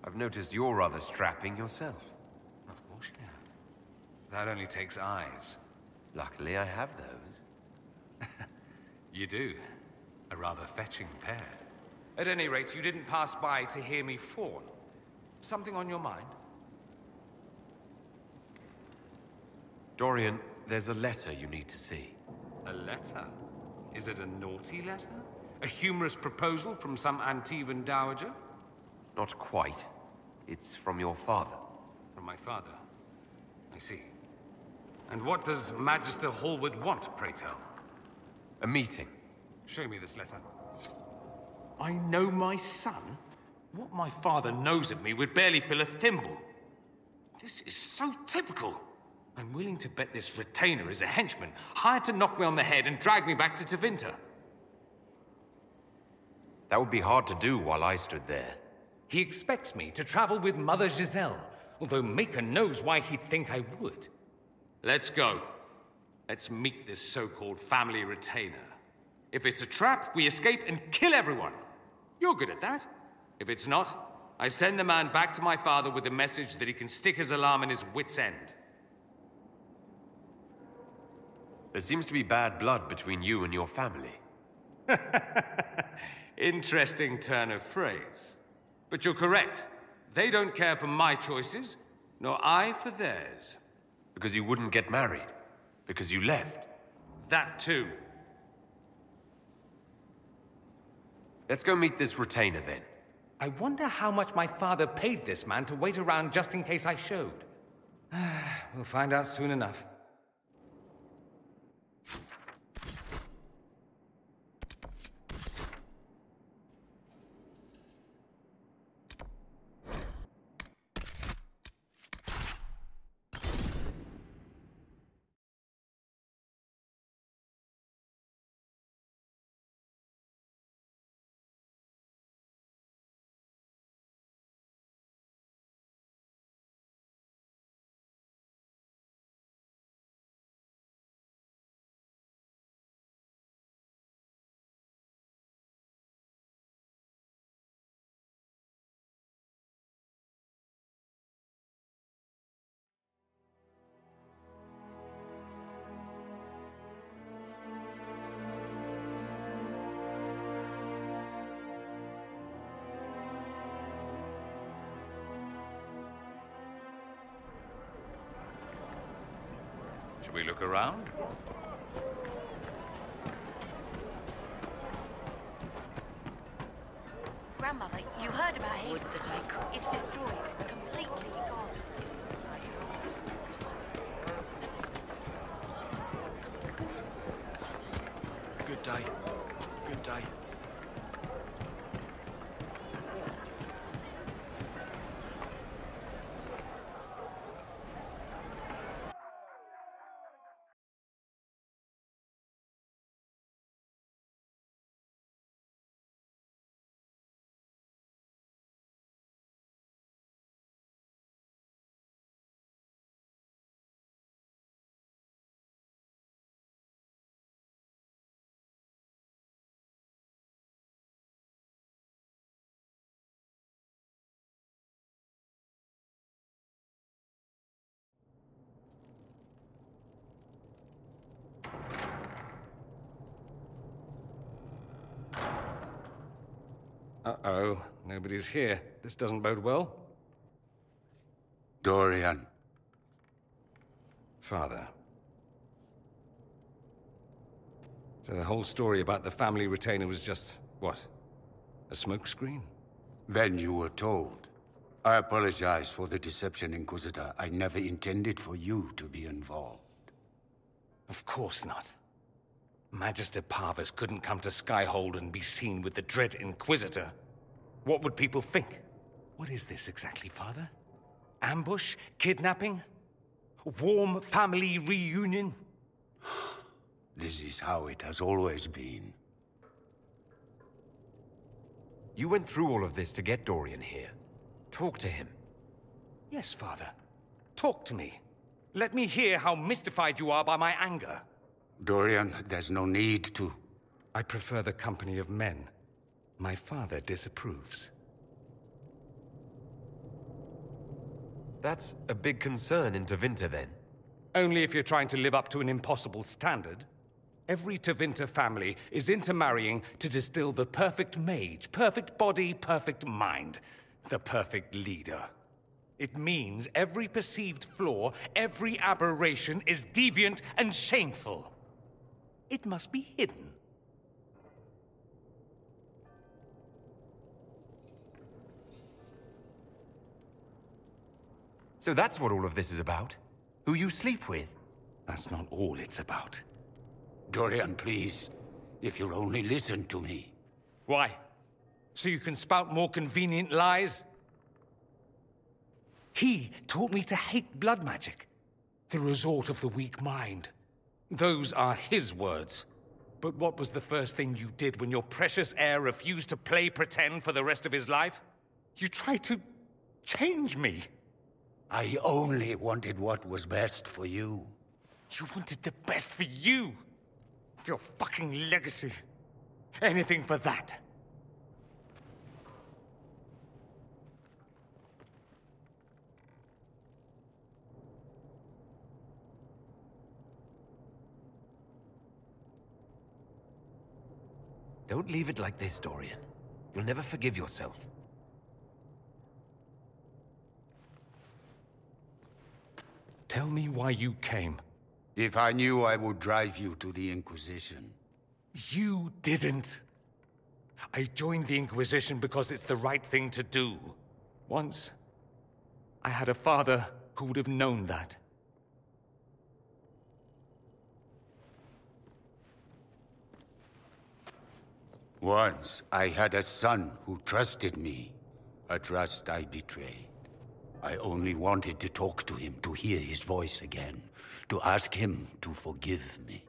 I've noticed you're rather strapping yourself. Of course, yeah. That only takes eyes. Luckily, I have those. You do. A rather fetching pair. At any rate, you didn't pass by to hear me fawn. Something on your mind? Dorian, there's a letter you need to see. A letter? Is it a naughty letter? A humorous proposal from some Antivan dowager? Not quite. It's from your father. From my father? I see. And what does Magister Hallward want, pray tell? A meeting. Show me this letter. I know my son? What my father knows of me would barely fill a thimble. This is so typical. I'm willing to bet this retainer is a henchman, hired to knock me on the head and drag me back to Tevinter. That would be hard to do while I stood there. He expects me to travel with Mother Giselle, although Maker knows why he'd think I would. Let's go. Let's meet this so-called family retainer. If it's a trap, we escape and kill everyone. You're good at that. If it's not, I send the man back to my father with a message that he can stick his alarm in his wit's end. There seems to be bad blood between you and your family. Interesting turn of phrase. But you're correct. They don't care for my choices, nor I for theirs. Because you wouldn't get married. Because you left. That too. Let's go meet this retainer then. I wonder how much my father paid this man to wait around just in case I showed. We'll find out soon enough. Should we look around? Grandmother, you heard about him. Wood that I could. It's destroyed. Completely gone. Good day. Good day. Uh-oh. Nobody's here. This doesn't bode well. Dorian. Father. So the whole story about the family retainer was just, what? A smokescreen? Then you were told. I apologize for the deception, Inquisitor. I never intended for you to be involved. Of course not. Magister Parvus couldn't come to Skyhold and be seen with the dread Inquisitor. What would people think? What is this exactly, Father? Ambush? Kidnapping? Warm family reunion? This is how it has always been. You went through all of this to get Dorian here. Talk to him. Yes, Father. Talk to me. Let me hear how mystified you are by my anger. Dorian, there's no need to. I prefer the company of men. My father disapproves. That's a big concern in Tevinter, then. Only if you're trying to live up to an impossible standard. Every Tevinter family is intermarrying to distill the perfect mage, perfect body, perfect mind, the perfect leader. It means every perceived flaw, every aberration is deviant and shameful. It must be hidden. So that's what all of this is about? Who you sleep with? That's not all it's about. Dorian, please. If you'll only listen to me. Why? So you can spout more convenient lies? He taught me to hate blood magic. The resort of the weak mind. Those are his words. But what was the first thing you did when your precious heir refused to play pretend for the rest of his life? You tried to change me. I only wanted what was best for you. You wanted the best for you. Your fucking legacy. Anything for that. Don't leave it like this, Dorian. You'll never forgive yourself. Tell me why you came. If I knew, I would drive you to the Inquisition. You didn't. I joined the Inquisition because it's the right thing to do. Once, I had a father who would have known that. Once, I had a son who trusted me. A trust I betrayed. I only wanted to talk to him, to hear his voice again, to ask him to forgive me.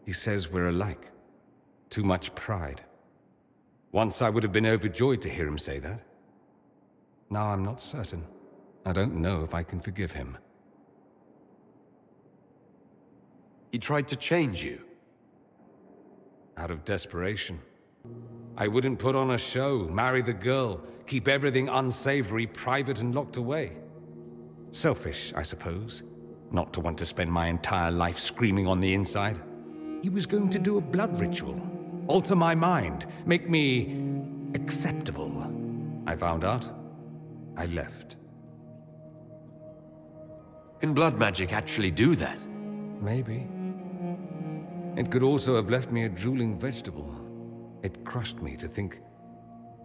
He says we're alike. Too much pride. Once I would have been overjoyed to hear him say that. Now I'm not certain. I don't know if I can forgive him. He tried to change you. Out of desperation. I wouldn't put on a show, marry the girl, keep everything unsavory, private and locked away. Selfish, I suppose. Not to want to spend my entire life screaming on the inside. He was going to do a blood ritual. Alter my mind. Make me acceptable. I found out. I left. Can blood magic actually do that? Maybe. It could also have left me a drooling vegetable. It crushed me to think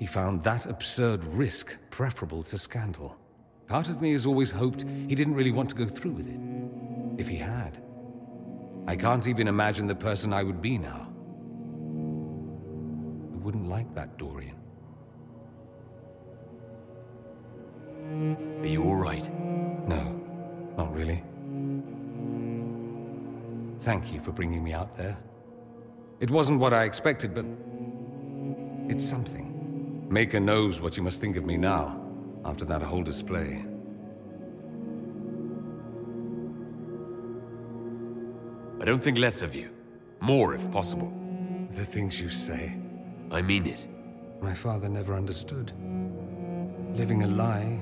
he found that absurd risk preferable to scandal. Part of me has always hoped he didn't really want to go through with it. If he had, I can't even imagine the person I would be now. I wouldn't like that, Dorian. Are you all right? No, not really. Thank you for bringing me out there. It wasn't what I expected, but it's something. Maker knows what you must think of me now, after that whole display. I don't think less of you. More, if possible. The things you say. I mean it. My father never understood. Living a lie,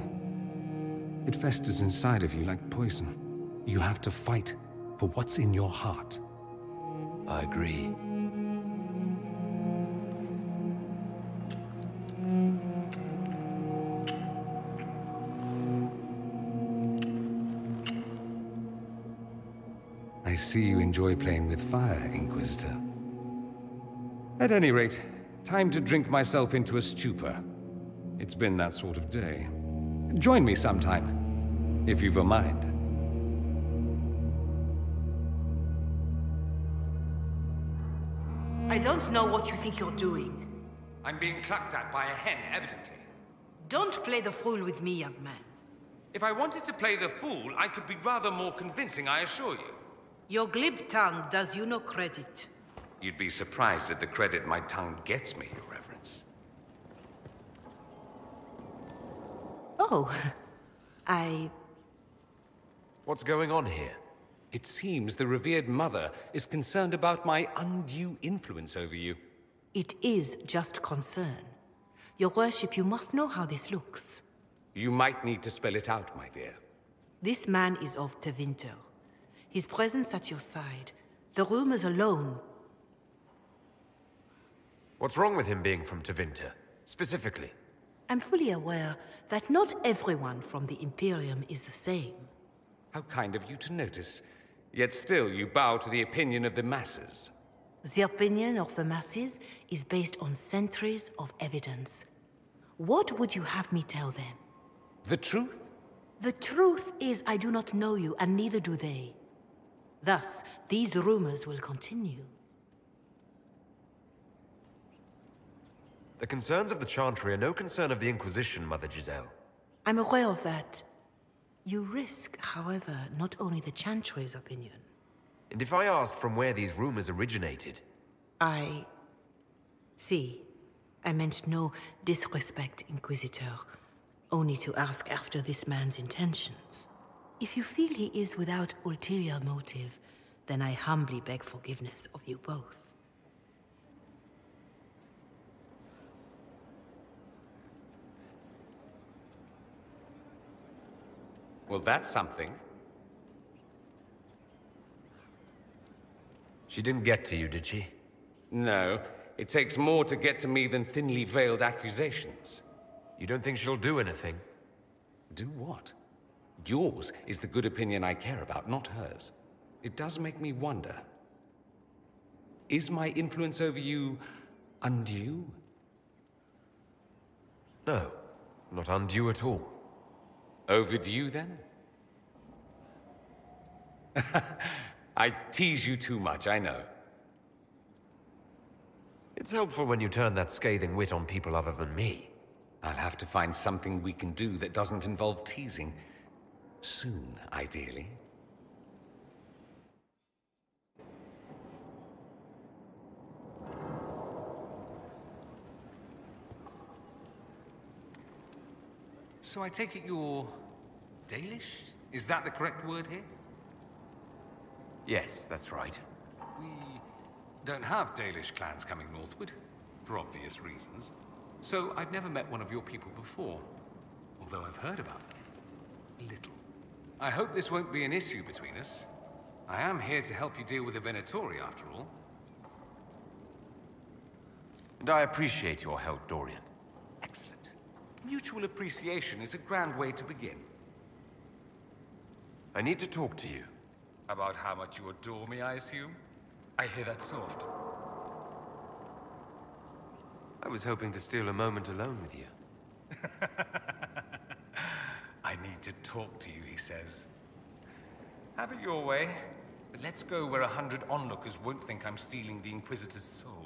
it festers inside of you like poison. You have to fight for what's in your heart. I agree. see you enjoy playing with fire, Inquisitor. At any rate, time to drink myself into a stupor. It's been that sort of day. Join me sometime, if you've a mind. I don't know what you think you're doing. I'm being clucked at by a hen, evidently. Don't play the fool with me, young man. If I wanted to play the fool, I could be rather more convincing, I assure you. Your glib tongue does you no credit. You'd be surprised at the credit my tongue gets me, Your Reverence. Oh, What's going on here? It seems the revered mother is concerned about my undue influence over you. It is just concern. Your worship, you must know how this looks. You might need to spell it out, my dear. This man is of Tevinter. His presence at your side, the rumors alone. What's wrong with him being from Tevinter, specifically? I'm fully aware that not everyone from the Imperium is the same. How kind of you to notice. Yet still you bow to the opinion of the masses. The opinion of the masses is based on centuries of evidence. What would you have me tell them? The truth? The truth is I do not know you, and neither do they. Thus, these rumors will continue. The concerns of the Chantry are no concern of the Inquisition, Mother Giselle. I'm aware of that. You risk, however, not only the Chantry's opinion. And if I asked from where these rumors originated? See, I meant no disrespect, Inquisitor. Only to ask after this man's intentions. If you feel he is without ulterior motive, then I humbly beg forgiveness of you both. Well, that's something. She didn't get to you, did she? No, it takes more to get to me than thinly veiled accusations. You don't think she'll do anything? Do what? Yours is the good opinion I care about, not hers. It does make me wonder. Is my influence over you undue? No, not undue at all. Overdue, then? I tease you too much, I know. It's helpful when you turn that scathing wit on people other than me. I'll have to find something we can do that doesn't involve teasing. Soon, ideally. So I take it you're Dalish? Is that the correct word here? Yes, that's right. We don't have Dalish clans coming northward, for obvious reasons. So I've never met one of your people before, although I've heard about them. A little. I hope this won't be an issue between us. I am here to help you deal with the Venatori, after all. And I appreciate your help, Dorian. Excellent. Mutual appreciation is a grand way to begin. I need to talk to you. About how much you adore me, I assume? I hear that so often. I was hoping to steal a moment alone with you. I need to talk to you, he says. Have it your way, but let's go where 100 onlookers won't think I'm stealing the Inquisitor's soul.